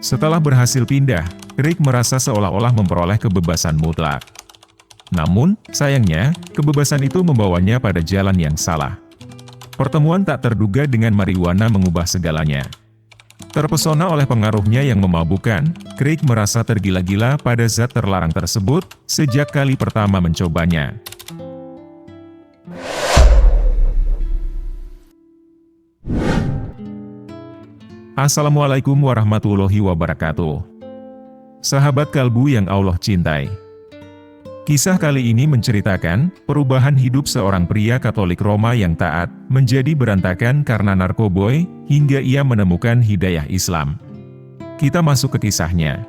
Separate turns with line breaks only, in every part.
Setelah berhasil pindah, Craig merasa seolah-olah memperoleh kebebasan mutlak. Namun, sayangnya, kebebasan itu membawanya pada jalan yang salah. Pertemuan tak terduga dengan marijuana mengubah segalanya. Terpesona oleh pengaruhnya yang memabukkan, Craig merasa tergila-gila pada zat terlarang tersebut sejak kali pertama mencobanya. Assalamualaikum warahmatullahi wabarakatuh. Sahabat kalbu yang Allah cintai. Kisah kali ini menceritakan perubahan hidup seorang pria Katolik Roma yang taat menjadi berantakan karena narkoboy hingga ia menemukan hidayah Islam. Kita masuk ke kisahnya.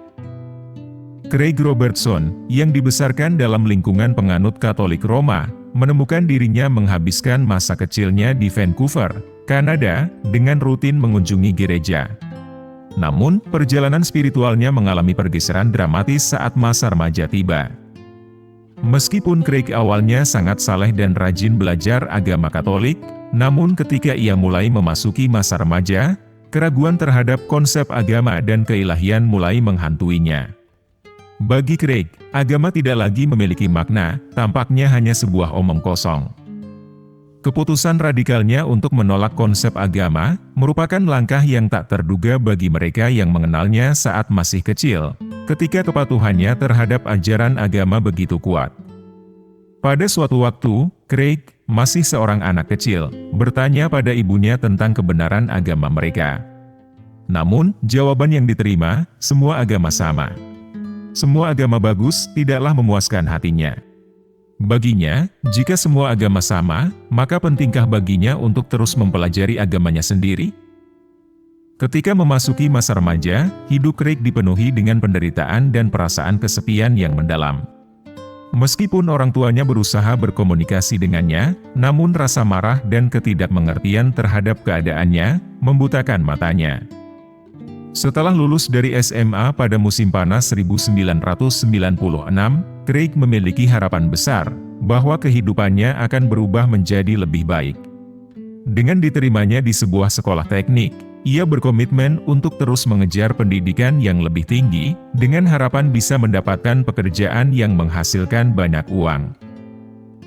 Craig Robertson, yang dibesarkan dalam lingkungan penganut Katolik Roma, menemukan dirinya menghabiskan masa kecilnya di Vancouver, Kanada, dengan rutin mengunjungi gereja. Namun, perjalanan spiritualnya mengalami pergeseran dramatis saat masa remaja tiba. Meskipun Craig awalnya sangat saleh dan rajin belajar agama Katolik, namun ketika ia mulai memasuki masa remaja, keraguan terhadap konsep agama dan keilahian mulai menghantuinya. Bagi Craig, agama tidak lagi memiliki makna, tampaknya hanya sebuah omong kosong. Keputusan radikalnya untuk menolak konsep agama merupakan langkah yang tak terduga bagi mereka yang mengenalnya saat masih kecil, ketika kepatuhannya terhadap ajaran agama begitu kuat. Pada suatu waktu, Craig, masih seorang anak kecil, bertanya pada ibunya tentang kebenaran agama mereka. Namun, jawaban yang diterima, semua agama sama. Semua agama bagus, tidaklah memuaskan hatinya. Baginya, jika semua agama sama, maka pentingkah baginya untuk terus mempelajari agamanya sendiri? Ketika memasuki masa remaja, hidup Craig dipenuhi dengan penderitaan dan perasaan kesepian yang mendalam. Meskipun orang tuanya berusaha berkomunikasi dengannya, namun rasa marah dan ketidakmengertian terhadap keadaannya membutakan matanya. Setelah lulus dari SMA pada musim panas 1996, Craig memiliki harapan besar bahwa kehidupannya akan berubah menjadi lebih baik. Dengan diterimanya di sebuah sekolah teknik, ia berkomitmen untuk terus mengejar pendidikan yang lebih tinggi, dengan harapan bisa mendapatkan pekerjaan yang menghasilkan banyak uang.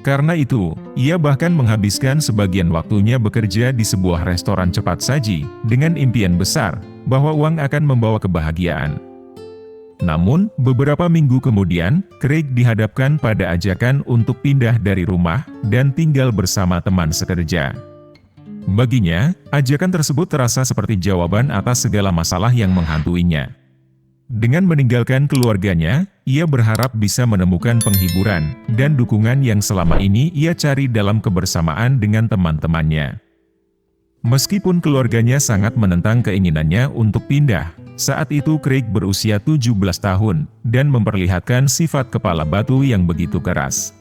Karena itu, ia bahkan menghabiskan sebagian waktunya bekerja di sebuah restoran cepat saji, dengan impian besar bahwa uang akan membawa kebahagiaan. Namun, beberapa minggu kemudian, Craig dihadapkan pada ajakan untuk pindah dari rumah dan tinggal bersama teman sekerja. Baginya, ajakan tersebut terasa seperti jawaban atas segala masalah yang menghantuinya. Dengan meninggalkan keluarganya, ia berharap bisa menemukan penghiburan dan dukungan yang selama ini ia cari dalam kebersamaan dengan teman-temannya. Meskipun keluarganya sangat menentang keinginannya untuk pindah, saat itu Craig berusia 17 tahun dan memperlihatkan sifat kepala batu yang begitu keras.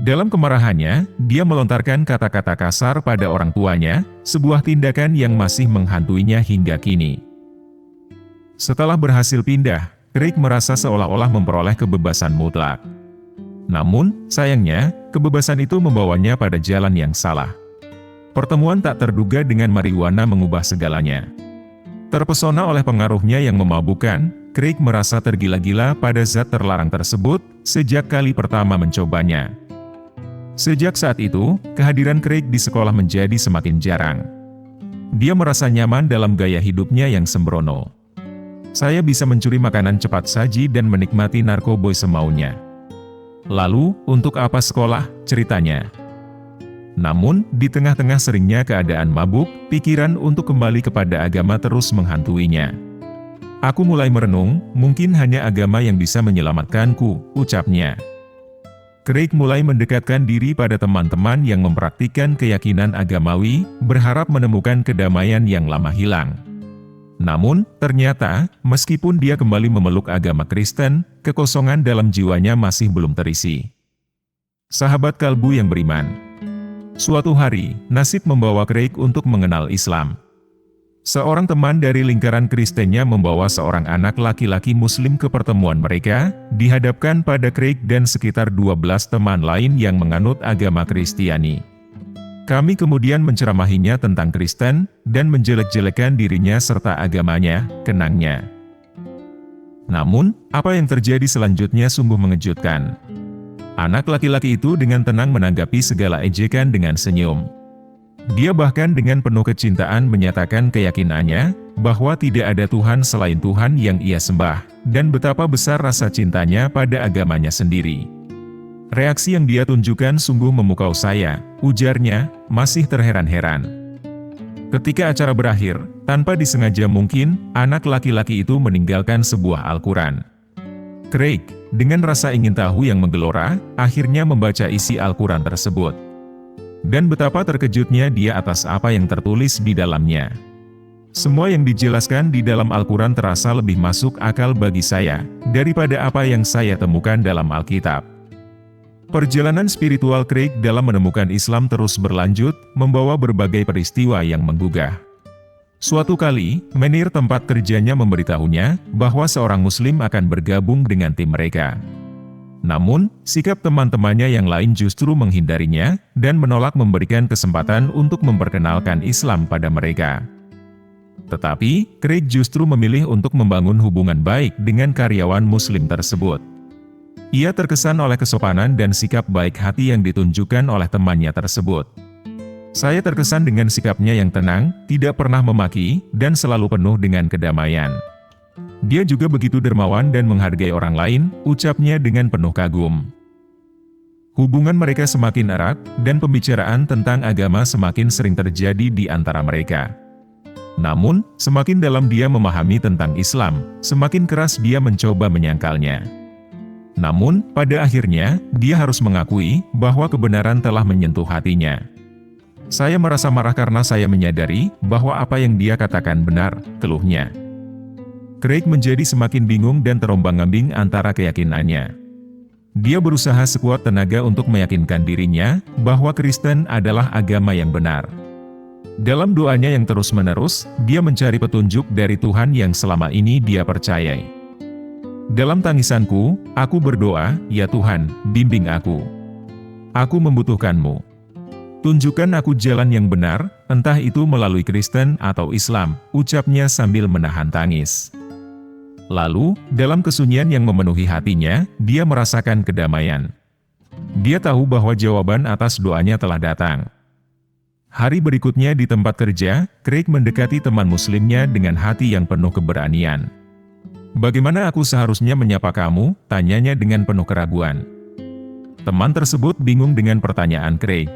Dalam kemarahannya, dia melontarkan kata-kata kasar pada orang tuanya, sebuah tindakan yang masih menghantuinya hingga kini. Setelah berhasil pindah, Craig merasa seolah-olah memperoleh kebebasan mutlak. Namun, sayangnya, kebebasan itu membawanya pada jalan yang salah. Pertemuan tak terduga dengan marijuana mengubah segalanya. Terpesona oleh pengaruhnya yang memabukkan, Craig merasa tergila-gila pada zat terlarang tersebut sejak kali pertama mencobanya. Sejak saat itu, kehadiran Craig di sekolah menjadi semakin jarang. Dia merasa nyaman dalam gaya hidupnya yang sembrono. Saya bisa mencuri makanan cepat saji dan menikmati narkoboy semaunya. Lalu, untuk apa sekolah, ceritanya? Namun, di tengah-tengah seringnya keadaan mabuk, pikiran untuk kembali kepada agama terus menghantuinya. Aku mulai merenung, mungkin hanya agama yang bisa menyelamatkanku, ucapnya. Craig mulai mendekatkan diri pada teman-teman yang mempraktikkan keyakinan agamawi, berharap menemukan kedamaian yang lama hilang. Namun, ternyata, meskipun dia kembali memeluk agama Kristen, kekosongan dalam jiwanya masih belum terisi. Sahabat kalbu yang beriman. Suatu hari, nasib membawa Craig untuk mengenal Islam. Seorang teman dari lingkaran Kristennya membawa seorang anak laki-laki Muslim ke pertemuan mereka, dihadapkan pada Craig dan sekitar 12 teman lain yang menganut agama Kristiani. Kami kemudian menceramahinya tentang Kristen, dan menjelek-jelekan dirinya serta agamanya, kenangnya. Namun, apa yang terjadi selanjutnya sungguh mengejutkan. Anak laki-laki itu dengan tenang menanggapi segala ejekan dengan senyum. Dia bahkan dengan penuh kecintaan menyatakan keyakinannya bahwa tidak ada Tuhan selain Tuhan yang ia sembah, dan betapa besar rasa cintanya pada agamanya sendiri. Reaksi yang dia tunjukkan sungguh memukau saya, ujarnya, masih terheran-heran. Ketika acara berakhir, tanpa disengaja mungkin, anak laki-laki itu meninggalkan sebuah Al-Quran. Craig, dengan rasa ingin tahu yang menggelora, akhirnya membaca isi Al-Quran tersebut. Dan betapa terkejutnya dia atas apa yang tertulis di dalamnya. Semua yang dijelaskan di dalam Al-Quran terasa lebih masuk akal bagi saya, daripada apa yang saya temukan dalam Alkitab. Perjalanan spiritual Craig dalam menemukan Islam terus berlanjut, membawa berbagai peristiwa yang menggugah. Suatu kali, menir tempat kerjanya memberitahunya bahwa seorang Muslim akan bergabung dengan tim mereka. Namun, sikap teman-temannya yang lain justru menghindarinya dan menolak memberikan kesempatan untuk memperkenalkan Islam pada mereka. Tetapi, Craig justru memilih untuk membangun hubungan baik dengan karyawan Muslim tersebut. Ia terkesan oleh kesopanan dan sikap baik hati yang ditunjukkan oleh temannya tersebut. Saya terkesan dengan sikapnya yang tenang, tidak pernah memaki, dan selalu penuh dengan kedamaian. Dia juga begitu dermawan dan menghargai orang lain, ucapnya dengan penuh kagum. Hubungan mereka semakin erat, dan pembicaraan tentang agama semakin sering terjadi di antara mereka. Namun, semakin dalam dia memahami tentang Islam, semakin keras dia mencoba menyangkalnya. Namun, pada akhirnya, dia harus mengakui bahwa kebenaran telah menyentuh hatinya. Saya merasa marah karena saya menyadari bahwa apa yang dia katakan benar, keluhnya. Craig menjadi semakin bingung dan terombang-ambing antara keyakinannya. Dia berusaha sekuat tenaga untuk meyakinkan dirinya bahwa Kristen adalah agama yang benar. Dalam doanya yang terus-menerus, dia mencari petunjuk dari Tuhan yang selama ini dia percayai. Dalam tangisanku, aku berdoa, ya Tuhan, bimbing aku. Aku membutuhkanmu. Tunjukkan aku jalan yang benar, entah itu melalui Kristen atau Islam, ucapnya sambil menahan tangis. Lalu, dalam kesunyian yang memenuhi hatinya, dia merasakan kedamaian. Dia tahu bahwa jawaban atas doanya telah datang. Hari berikutnya di tempat kerja, Craig mendekati teman muslimnya dengan hati yang penuh keberanian. "Bagaimana aku seharusnya menyapa kamu?" tanyanya dengan penuh keraguan. Teman tersebut bingung dengan pertanyaan Craig.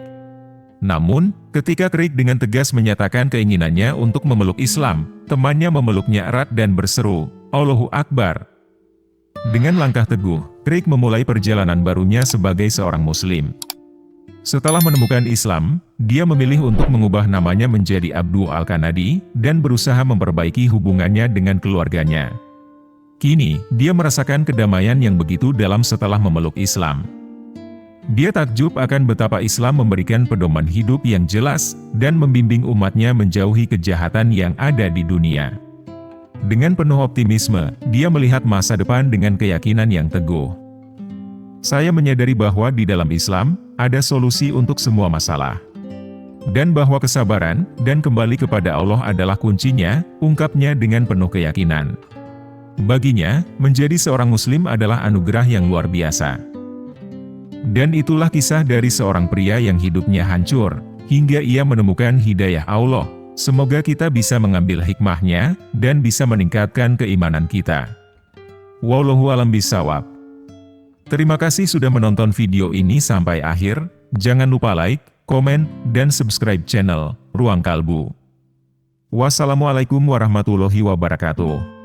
Namun, ketika Craig dengan tegas menyatakan keinginannya untuk memeluk Islam, temannya memeluknya erat dan berseru, "Allahu Akbar." Dengan langkah teguh, Craig memulai perjalanan barunya sebagai seorang Muslim. Setelah menemukan Islam, dia memilih untuk mengubah namanya menjadi Abdul Al-Kanadi, dan berusaha memperbaiki hubungannya dengan keluarganya. Kini, dia merasakan kedamaian yang begitu dalam setelah memeluk Islam. Dia takjub akan betapa Islam memberikan pedoman hidup yang jelas, dan membimbing umatnya menjauhi kejahatan yang ada di dunia. Dengan penuh optimisme, dia melihat masa depan dengan keyakinan yang teguh. Saya menyadari bahwa di dalam Islam, ada solusi untuk semua masalah. Dan bahwa kesabaran, dan kembali kepada Allah adalah kuncinya, ungkapnya dengan penuh keyakinan. Baginya, menjadi seorang Muslim adalah anugerah yang luar biasa. Dan itulah kisah dari seorang pria yang hidupnya hancur, hingga ia menemukan hidayah Allah. Semoga kita bisa mengambil hikmahnya, dan bisa meningkatkan keimanan kita. Wallahu a'lam bishawab. Terima kasih sudah menonton video ini sampai akhir. Jangan lupa like, komen, dan subscribe channel Ruang Kalbu. Wassalamualaikum warahmatullahi wabarakatuh.